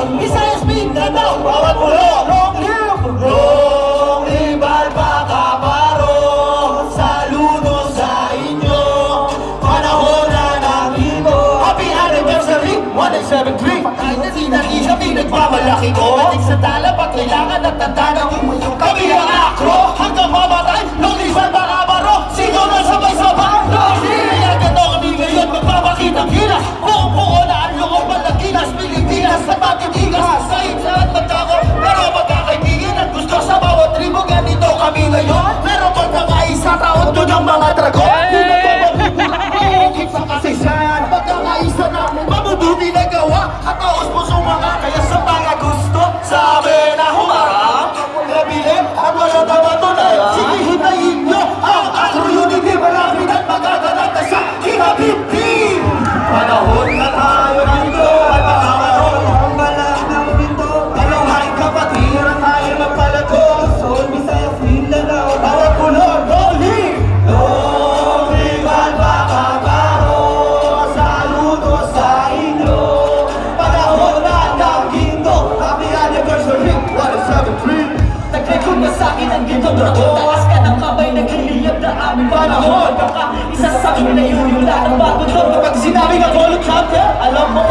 Luzon, Visayas, Mindanao, bawat pulo. Long live Alpaca Paro. Saludo sa inyo, panahon na nandito. Happy anniversary, 173. Patay na sinali, nagmamalaki ko. Matik sa tala, pag kailangan at tanda ng kami ang akro. Hanggang mamatay, long live Alpaca Paro. Sino na sabay-sabay? Kaya ganito kami ngayon, magpapakitang gilas. Buong-buo na ang loob Palaginas, Pilipinas na matitigas. Sa saan magkako, pero magkakaibigan at gusto sa bawat tribo. Ganito kami ngayon, meron pagkakaisa taon doon ang mga dragon. Hindi sa kasaysayan, pagkakaisa namin mabubuti na gawa. At taos puso mga kaya sa mga gusto sabi na humarap. Nabili at wala na matunayan. Sige, hitayin nyo ang Acro Unity. Malapit at magaganap na sa kinabibig. Panahon na tayo dito at makakaroon ang balang ng pinto. Dalawang kapatiran tayo magpalago. Luzon, Visayas, Mindanao, bawat pulo. Long live Alpaca Paro. Saludo sa inyo, panahon na ng ginto. Happy anniversary, 173. Nagrekod na sa akin ang ginto. Taas ka ng kamay, nagliliyab na aming panahon. Baka isa sa akin na yun yung lahat ng bago doon. Kapag sinabing Apollo Champion, alam mo